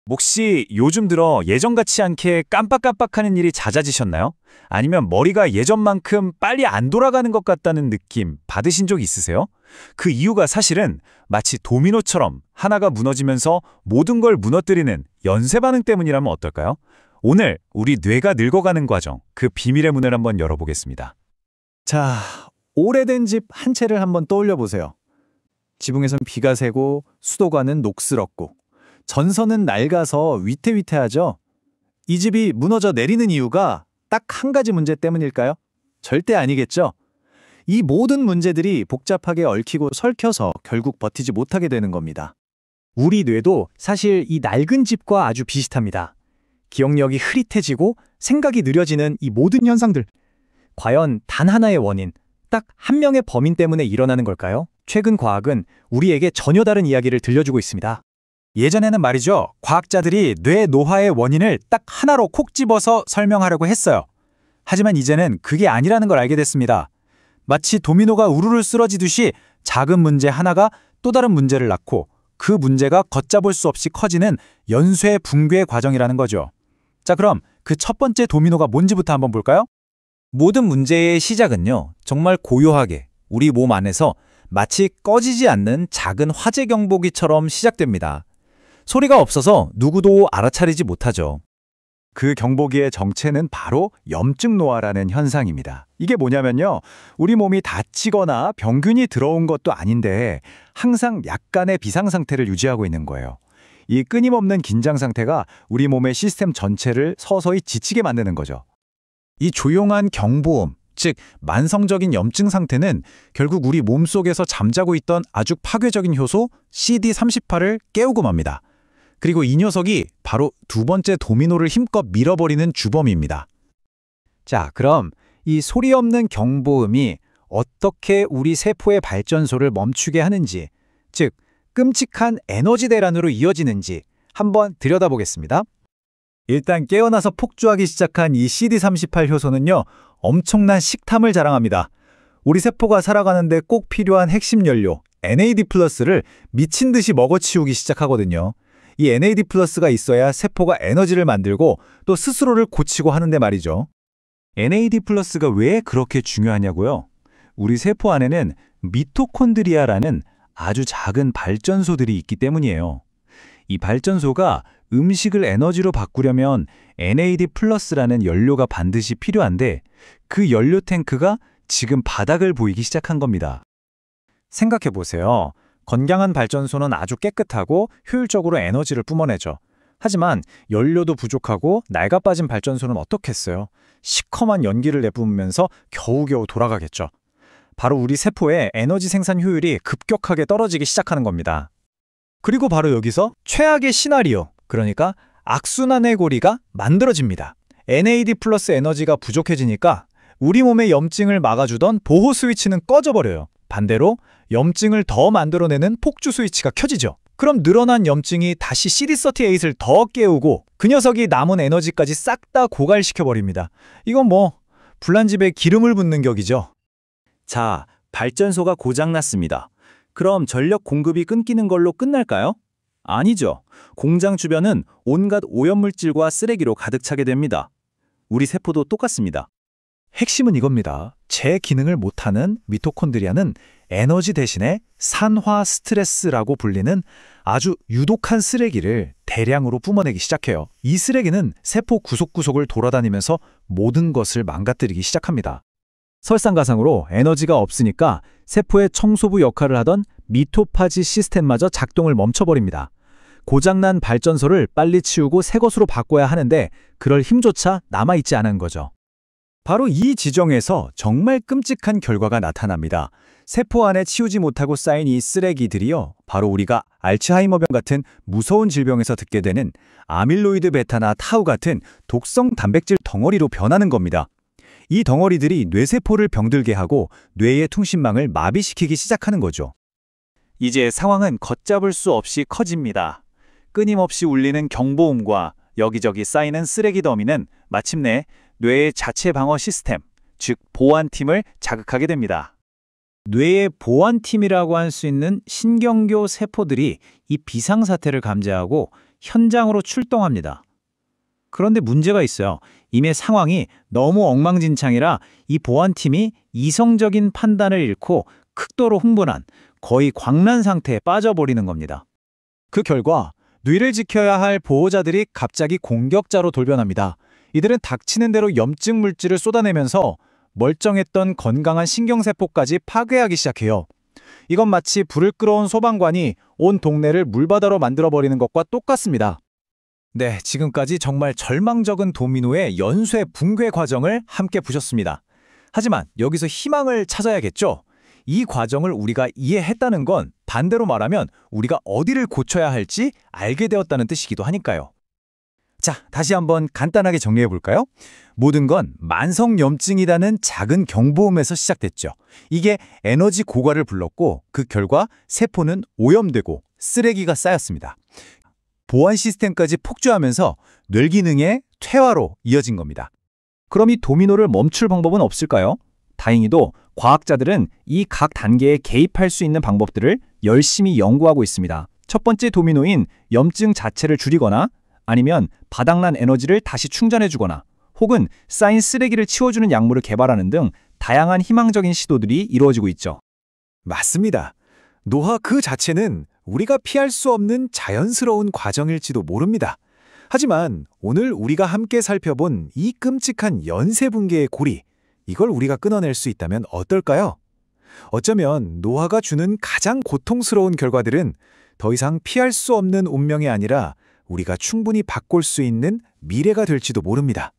혹시 요즘 들어 예전 같지 않게 깜빡깜빡하는 일이 잦아지셨나요? 아니면 머리가 예전만큼 빨리 안 돌아가는 것 같다는 느낌 받으신 적 있으세요? 그 이유가 사실은 마치 도미노처럼 하나가 무너지면서 모든 걸 무너뜨리는 연쇄 반응 때문이라면 어떨까요? 오늘 우리 뇌가 늙어가는 과정, 그 비밀의 문을 한번 열어보겠습니다. 자, 오래된 집 한 채를 한번 떠올려 보세요. 지붕에선 비가 새고 수도관은 녹슬었고 전선은 낡아서 위태위태하죠. 이 집이 무너져 내리는 이유가 딱 한 가지 문제 때문일까요? 절대 아니겠죠. 이 모든 문제들이 복잡하게 얽히고 설켜서 결국 버티지 못하게 되는 겁니다. 우리 뇌도 사실 이 낡은 집과 아주 비슷합니다. 기억력이 흐릿해지고 생각이 느려지는 이 모든 현상들. 과연 단 하나의 원인, 딱 한 명의 범인 때문에 일어나는 걸까요? 최근 과학은 우리에게 전혀 다른 이야기를 들려주고 있습니다. 예전에는 말이죠, 과학자들이 뇌 노화의 원인을 딱 하나로 콕 집어서 설명하려고 했어요. 하지만 이제는 그게 아니라는 걸 알게 됐습니다. 마치 도미노가 우르르 쓰러지듯이 작은 문제 하나가 또 다른 문제를 낳고 그 문제가 걷잡을 수 없이 커지는 연쇄 붕괴 과정이라는 거죠. 자, 그럼 그 첫 번째 도미노가 뭔지부터 한번 볼까요? 모든 문제의 시작은요, 정말 고요하게 우리 몸 안에서 마치 꺼지지 않는 작은 화재 경보기처럼 시작됩니다. 소리가 없어서 누구도 알아차리지 못하죠. 그 경보기의 정체는 바로 염증 노화라는 현상입니다. 이게 뭐냐면요, 우리 몸이 다치거나 병균이 들어온 것도 아닌데 항상 약간의 비상 상태를 유지하고 있는 거예요. 이 끊임없는 긴장 상태가 우리 몸의 시스템 전체를 서서히 지치게 만드는 거죠. 이 조용한 경보음, 즉 만성적인 염증 상태는 결국 우리 몸속에서 잠자고 있던 아주 파괴적인 효소 CD38을 깨우고 맙니다. 그리고 이 녀석이 바로 두 번째 도미노를 힘껏 밀어버리는 주범입니다. 자, 그럼 이 소리 없는 경보음이 어떻게 우리 세포의 발전소를 멈추게 하는지, 즉 끔찍한 에너지 대란으로 이어지는지 한번 들여다보겠습니다. 일단 깨어나서 폭주하기 시작한 이 CD38 효소는요, 엄청난 식탐을 자랑합니다. 우리 세포가 살아가는데 꼭 필요한 핵심 연료 NAD+를 미친 듯이 먹어치우기 시작하거든요. 이 NAD+가 있어야 세포가 에너지를 만들고 또 스스로를 고치고 하는데 말이죠. NAD+가 왜 그렇게 중요하냐고요? 우리 세포 안에는 미토콘드리아라는 아주 작은 발전소들이 있기 때문이에요. 이 발전소가 음식을 에너지로 바꾸려면 NAD+라는 연료가 반드시 필요한데 그 연료 탱크가 지금 바닥을 보이기 시작한 겁니다. 생각해 보세요. 건강한 발전소는 아주 깨끗하고 효율적으로 에너지를 뿜어내죠. 하지만 연료도 부족하고 낡아빠진 발전소는 어떻겠어요? 시커먼 연기를 내뿜으면서 겨우겨우 돌아가겠죠. 바로 우리 세포의 에너지 생산 효율이 급격하게 떨어지기 시작하는 겁니다. 그리고 바로 여기서 최악의 시나리오, 그러니까 악순환의 고리가 만들어집니다. NAD+ 에너지가 부족해지니까 우리 몸의 염증을 막아주던 보호 스위치는 꺼져버려요. 반대로 염증을 더 만들어내는 폭주 스위치가 켜지죠. 그럼 늘어난 염증이 다시 CD38을 더 깨우고 그 녀석이 남은 에너지까지 싹 다 고갈시켜버립니다. 이건 뭐 불난집에 기름을 붓는 격이죠. 자, 발전소가 고장났습니다. 그럼 전력 공급이 끊기는 걸로 끝날까요? 아니죠. 공장 주변은 온갖 오염물질과 쓰레기로 가득 차게 됩니다. 우리 세포도 똑같습니다. 핵심은 이겁니다. 제 기능을 못하는 미토콘드리아는 에너지 대신에 산화 스트레스라고 불리는 아주 유독한 쓰레기를 대량으로 뿜어내기 시작해요. 이 쓰레기는 세포 구석구석을 돌아다니면서 모든 것을 망가뜨리기 시작합니다. 설상가상으로 에너지가 없으니까 세포의 청소부 역할을 하던 미토파지 시스템마저 작동을 멈춰버립니다. 고장난 발전소를 빨리 치우고 새 것으로 바꿔야 하는데 그럴 힘조차 남아있지 않은 거죠. 바로 이 지점에서 정말 끔찍한 결과가 나타납니다. 세포 안에 치우지 못하고 쌓인 이 쓰레기들이요, 바로 우리가 알츠하이머병 같은 무서운 질병에서 듣게 되는 아밀로이드 베타나 타우 같은 독성 단백질 덩어리로 변하는 겁니다. 이 덩어리들이 뇌세포를 병들게 하고 뇌의 통신망을 마비시키기 시작하는 거죠. 이제 상황은 걷잡을 수 없이 커집니다. 끊임없이 울리는 경보음과 여기저기 쌓이는 쓰레기 더미는 마침내 뇌의 자체 방어 시스템, 즉 보안팀을 자극하게 됩니다. 뇌의 보안팀이라고 할 수 있는 신경교 세포들이 이 비상사태를 감지하고 현장으로 출동합니다. 그런데 문제가 있어요. 이미 상황이 너무 엉망진창이라 이 보안팀이 이성적인 판단을 잃고 극도로 흥분한 거의 광란 상태에 빠져버리는 겁니다. 그 결과 뇌를 지켜야 할 보호자들이 갑자기 공격자로 돌변합니다. 이들은 닥치는 대로 염증 물질을 쏟아내면서 멀쩡했던 건강한 신경세포까지 파괴하기 시작해요. 이건 마치 불을 끌어온 소방관이 온 동네를 물바다로 만들어버리는 것과 똑같습니다. 네, 지금까지 정말 절망적인 도미노의 연쇄 붕괴 과정을 함께 보셨습니다. 하지만 여기서 희망을 찾아야겠죠? 이 과정을 우리가 이해했다는 건 반대로 말하면 우리가 어디를 고쳐야 할지 알게 되었다는 뜻이기도 하니까요. 자, 다시 한번 간단하게 정리해 볼까요? 모든 건 만성염증이라는 작은 경보음에서 시작됐죠. 이게 에너지 고갈을 불렀고 그 결과 세포는 오염되고 쓰레기가 쌓였습니다. 보안 시스템까지 폭주하면서 뇌기능의 퇴화로 이어진 겁니다. 그럼 이 도미노를 멈출 방법은 없을까요? 다행히도 과학자들은 이 각 단계에 개입할 수 있는 방법들을 열심히 연구하고 있습니다. 첫 번째 도미노인 염증 자체를 줄이거나 아니면 바닥난 에너지를 다시 충전해주거나 혹은 쌓인 쓰레기를 치워주는 약물을 개발하는 등 다양한 희망적인 시도들이 이루어지고 있죠. 맞습니다. 노화 그 자체는 우리가 피할 수 없는 자연스러운 과정일지도 모릅니다. 하지만 오늘 우리가 함께 살펴본 이 끔찍한 연쇄붕괴의 고리, 이걸 우리가 끊어낼 수 있다면 어떨까요? 어쩌면 노화가 주는 가장 고통스러운 결과들은 더 이상 피할 수 없는 운명이 아니라 우리가 충분히 바꿀 수 있는 미래가 될지도 모릅니다.